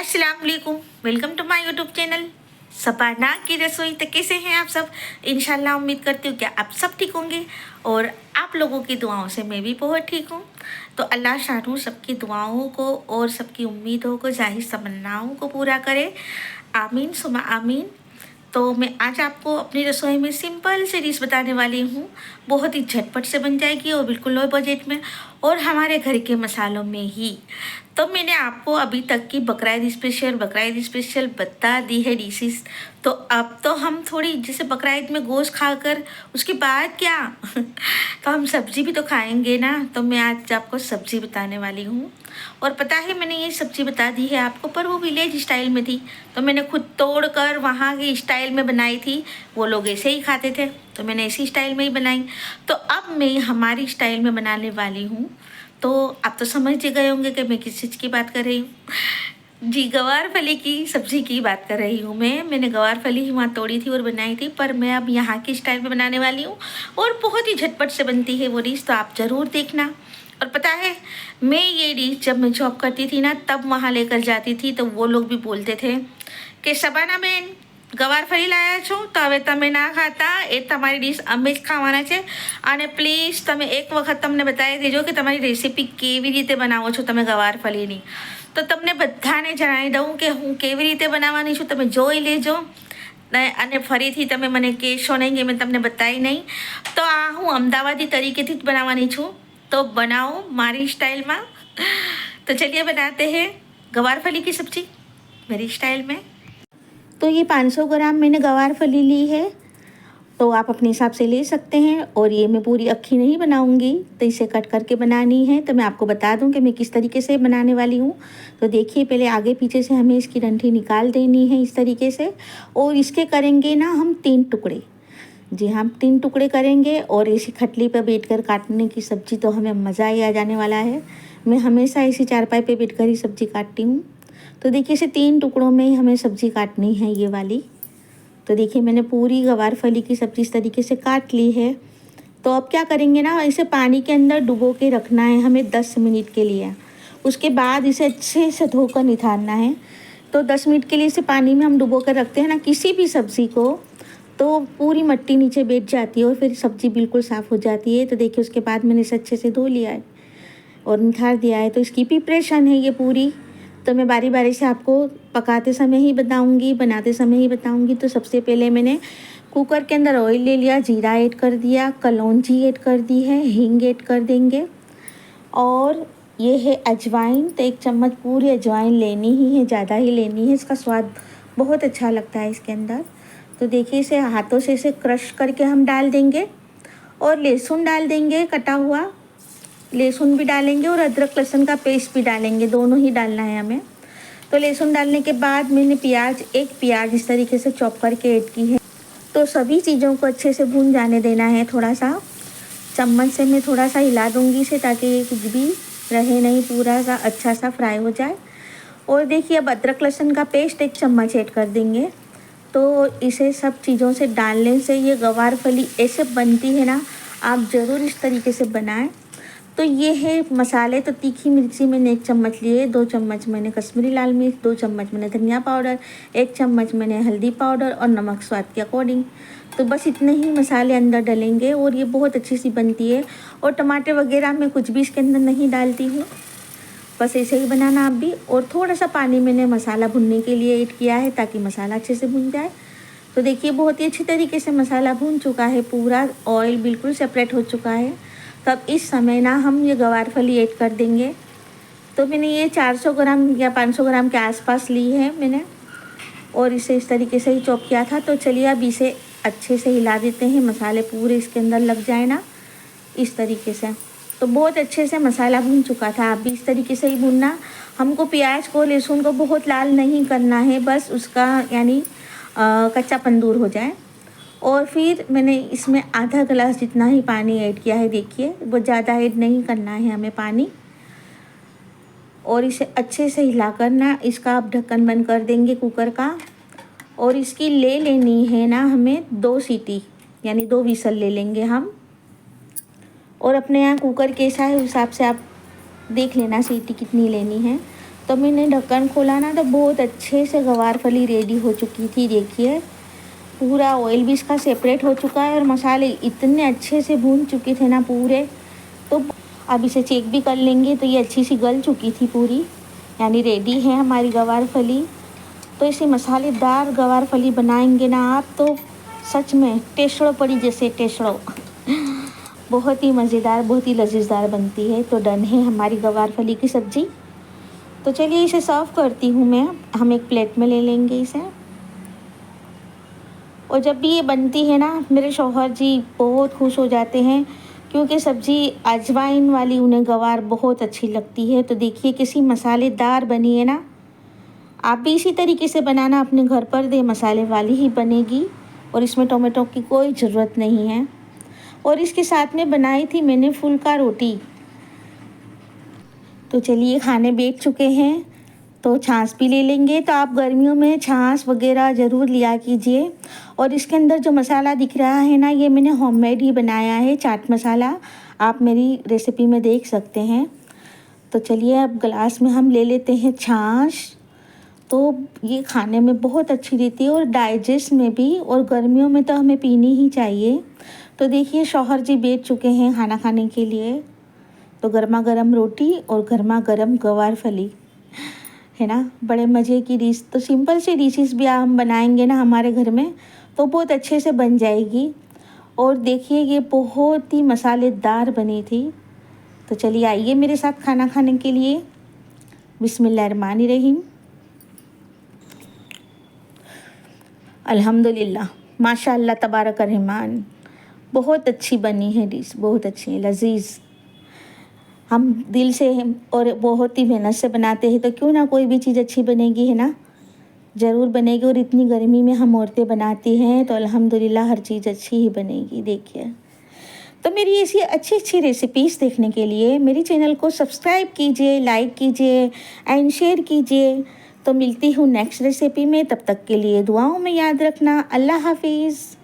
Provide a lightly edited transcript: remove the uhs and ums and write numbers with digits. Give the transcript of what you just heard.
अस्सलाम वालेकुम, welcome to my YouTube channel Sapana की रसोई। तो कैसे हैं आप सब? इंशाल्लाह उम्मीद करती हूँ कि आप सब ठीक होंगे और आप लोगों की दुआओं से मैं भी बहुत ठीक हूँ। तो अल्लाह शानू सबकी दुआओं को और सबकी उम्मीदों को, जाहिर तमन्नाओं को पूरा करे। आमीन सुमा आमीन। तो मैं आज आपको अपनी रसोई में सिंपल सी डिश बताने वाली हूँ। बहुत ही झटपट से बन जाएगी और बिल्कुल लो बजट में और हमारे घर के मसालों में ही। तो मैंने आपको अभी तक की बकरा ईद स्पेशल बता दी है डिशेस। तो अब तो हम थोड़ी जैसे बकरा ईद में गोश्त खाकर उसके बाद क्या तो हम सब्जी भी तो खाएंगे ना। तो मैं आज आपको सब्जी बताने वाली हूँ। और पता है मैंने ये सब्जी बता दी है आपको, पर वो विलेज स्टाइल में थी तो मैंने खुद तोड़ कर वहाँ के स्टाइल में बनाई थी। वो लोग ऐसे ही खाते थे तो मैंने इसी स्टाइल में ही बनाई। तो अब मैं हमारी स्टाइल में बनाने वाली हूँ। तो आप तो समझ गए होंगे कि मैं किस चीज़ की बात कर रही हूँ। जी, गवार फली की सब्ज़ी की बात कर रही हूँ मैंने गवार फली ही वहाँ तोड़ी थी और बनाई थी, पर मैं अब यहाँ की स्टाइल में बनाने वाली हूँ और बहुत ही झटपट से बनती है वो डिश। तो आप ज़रूर देखना। और पता है मैं ये डिश जब मैं जॉब करती थी ना तब वहाँ लेकर जाती थी तो वो लोग भी बोलते थे कि शबाना बेन गवार फली लाया છો તો હવે તમે ના ખાતા, એ તમારી ડીશ અમે જ ખાવાના છે અને પ્લીઝ તમે એક વખત તમને બતાવી દેજો કે તમારી રેસીપી કેવી રીતે બનાવો છો તમે ગવાર ફલીની। તો તમને બધાને જણાવી દઉં કે હું કેવી રીતે બનાવવાની છું, તમે જોઈ લેજો અને ફરીથી તમે મને કહેશો નહીં કે મેં તમને બતાવી નહીં। તો આ હું અમદાવાદી તરીકેથી જ બનાવવાની છું, तो बनाओ मारी स्टाइल में। तो चलिए बनाते हैं गवार फली की सब्जी मेरी स्टाइल में। तो ये 500 ग्राम मैंने गवार फली ली है, तो आप अपने हिसाब से ले सकते हैं। और ये मैं पूरी अक्खी नहीं बनाऊंगी तो इसे कट करके बनानी है। तो मैं आपको बता दूं कि मैं किस तरीके से बनाने वाली हूँ। तो देखिए पहले आगे पीछे से हमें इसकी डंठी निकाल देनी है इस तरीके से, और इसके करेंगे ना हम 3 टुकड़े। जी हम 3 टुकड़े करेंगे और इसी खटली पर बैठकर काटने की सब्ज़ी तो हमें मज़ा ही आ जाने वाला है। मैं हमेशा इसी चारपाई पे बैठकर ही सब्ज़ी काटती हूँ। तो देखिए इसे 3 टुकड़ों में ही हमें सब्ज़ी काटनी है ये वाली। तो देखिए मैंने पूरी गवार फली की सब्ज़ी इस तरीके से काट ली है। तो अब क्या करेंगे ना, इसे पानी के अंदर डुबो के रखना है हमें 10 मिनट के लिए। उसके बाद इसे अच्छे से धोकर निथारना है। तो 10 मिनट के लिए इसे पानी में हम डुबो कर रखते हैं ना किसी भी सब्ज़ी को, तो पूरी मिट्टी नीचे बैठ जाती है और फिर सब्ज़ी बिल्कुल साफ़ हो जाती है। तो देखिए उसके बाद मैंने इसे अच्छे से धो लिया है और निथार दिया है। तो इसकी प्रिपरेशन है ये पूरी, तो मैं बारी बारी से आपको पकाते समय ही बताऊंगी, बनाते समय ही बताऊंगी। तो सबसे पहले मैंने कुकर के अंदर ऑयल ले लिया, जीरा ऐड कर दिया, कलौंजी ऐड कर दी है, हींग ऐड कर देंगे, और ये है अजवाइन। तो 1 चम्मच पूरी अजवाइन लेनी ही है, ज़्यादा ही लेनी है, इसका स्वाद बहुत अच्छा लगता है इसके अंदर। तो देखिए इसे हाथों से इसे क्रश करके हम डाल देंगे, और लहसुन डाल देंगे, कटा हुआ लहसुन भी डालेंगे और अदरक लहसुन का पेस्ट भी डालेंगे, दोनों ही डालना है हमें। तो लहसुन डालने के बाद मैंने एक प्याज इस तरीके से चॉप करके ऐड की है। तो सभी चीज़ों को अच्छे से भून जाने देना है। थोड़ा सा चम्मच से मैं थोड़ा सा हिला दूँगी इसे, ताकि ये कुछ भी रहे नहीं, पूरा सा अच्छा सा फ्राई हो जाए। और देखिए अब अदरक लहसुन का पेस्ट 1 चम्मच ऐड कर देंगे। तो इसे सब चीज़ों से डालने से ये गवार फली ऐसे बनती है ना, आप ज़रूर इस तरीके से बनाएं। तो ये है मसाले। तो तीखी मिर्ची मैंने 1 चम्मच लिए, 2 चम्मच मैंने कश्मीरी लाल मिर्च, 2 चम्मच मैंने धनिया पाउडर, 1 चम्मच मैंने हल्दी पाउडर और नमक स्वाद के अकॉर्डिंग। तो बस इतने ही मसाले अंदर डलेंगे और ये बहुत अच्छी सी बनती है। और टमाटर वगैरह मैं कुछ भी इसके अंदर नहीं डालती हूँ, बस ऐसे ही बनाना आप भी। और थोड़ा सा पानी मैंने मसाला भुनने के लिए ऐड किया है ताकि मसाला अच्छे से भुन जाए। तो देखिए बहुत ही अच्छी तरीके से मसाला भुन चुका है, पूरा ऑयल बिल्कुल सेपरेट हो चुका है। तब इस समय ना हम ये गवार फली ऐड कर देंगे। तो मैंने ये 400 ग्राम या 500 ग्राम के आसपास ली है मैंने, और इसे इस तरीके से ही चॉप किया था। तो चलिए अब इसे अच्छे से हिला देते हैं, मसाले पूरे इसके अंदर लग जाए ना इस तरीके से। तो बहुत अच्छे से मसाला भून चुका था, आप भी इस तरीके से ही भूनना। हमको प्याज को लहसुन को बहुत लाल नहीं करना है, बस उसका यानी कच्चापन दूर हो जाए। और फिर मैंने इसमें आधा गिलास जितना ही पानी ऐड किया है, देखिए बहुत ज़्यादा ऐड नहीं करना है हमें पानी। और इसे अच्छे से हिलाकर ना इसका अब ढक्कन बंद कर देंगे कुकर का, और इसकी ले लेनी है ना हमें 2 सीटी यानी 2 विसल ले लेंगे हम। और अपने यहाँ कुकर कैसा है उस हिसाब से आप देख लेना सीटी कितनी लेनी है। तो मैंने ढक्कन खोला ना तो बहुत अच्छे से गवार फली रेडी हो चुकी थी। देखिए पूरा ऑयल भी इसका सेपरेट हो चुका है और मसाले इतने अच्छे से भून चुके थे ना पूरे। तो अब इसे चेक भी कर लेंगे तो ये अच्छी सी गल चुकी थी पूरी, यानी रेडी है हमारी गवार फली। तो इसे मसालेदार गवार फली बनाएंगे ना आप तो सच में टेस्टो पड़ी जैसे टेस्टो बहुत ही मज़ेदार, बहुत ही लजीजदार बनती है। तो डन है हमारी गवार फली की सब्ज़ी। तो चलिए इसे सर्व करती हूँ मैं। हम एक प्लेट में ले लेंगे इसे। और जब भी ये बनती है ना मेरे शौहर जी बहुत खुश हो जाते हैं, क्योंकि सब्ज़ी अजवाइन वाली उन्हें गवार बहुत अच्छी लगती है। तो देखिए किसी मसालेदार बनी है ना। आप भी इसी तरीके से बनाना अपने घर पर, दे मसाले वाली ही बनेगी और इसमें टोमेटो की कोई ज़रूरत नहीं है। और इसके साथ में बनाई थी मैंने फुल्का रोटी। तो चलिए खाने बैठ चुके हैं तो छाछ भी ले लेंगे। तो आप गर्मियों में छाछ वगैरह ज़रूर लिया कीजिए। और इसके अंदर जो मसाला दिख रहा है ना ये मैंने होममेड ही बनाया है, चाट मसाला। आप मेरी रेसिपी में देख सकते हैं। तो चलिए अब गिलास में हम ले लेते हैं छाछ। तो ये खाने में बहुत अच्छी रहती है और डाइजेस्ट में भी, और गर्मियों में तो हमें पीनी ही चाहिए। तो देखिए शौहर जी बैठ चुके हैं खाना खाने के लिए। तो गर्मा गर्म रोटी और गर्मा गर्म गवार फली है ना, बड़े मज़े की डिश। तो सिंपल सी डिशेस भी हम बनाएंगे ना हमारे घर में तो बहुत अच्छे से बन जाएगी। और देखिए ये बहुत ही मसालेदार बनी थी। तो चलिए आइए मेरे साथ खाना खाने के लिए। बिस्मिल्लाहिर्रहमानिर्रहीम। अल्हम्दुलिल्लाह, माशाअल्लाह, तबारक रहमान। बहुत अच्छी बनी है डिश, बहुत अच्छी है, लजीज। हम दिल से और बहुत ही मेहनत से बनाते हैं तो क्यों ना कोई भी चीज़ अच्छी बनेगी, है ना, ज़रूर बनेगी। और इतनी गर्मी में हम औरतें बनाती हैं तो अल्हम्दुलिल्लाह हर चीज़ अच्छी ही बनेगी। देखिए तो मेरी ऐसी अच्छी अच्छी रेसिपीज़ देखने के लिए मेरी चैनल को सब्सक्राइब कीजिए, लाइक कीजिए एंड शेयर कीजिए। तो मिलती हूँ नेक्स्ट रेसिपी में, तब तक के लिए दुआओं में याद रखना। अल्लाह हाफिज़।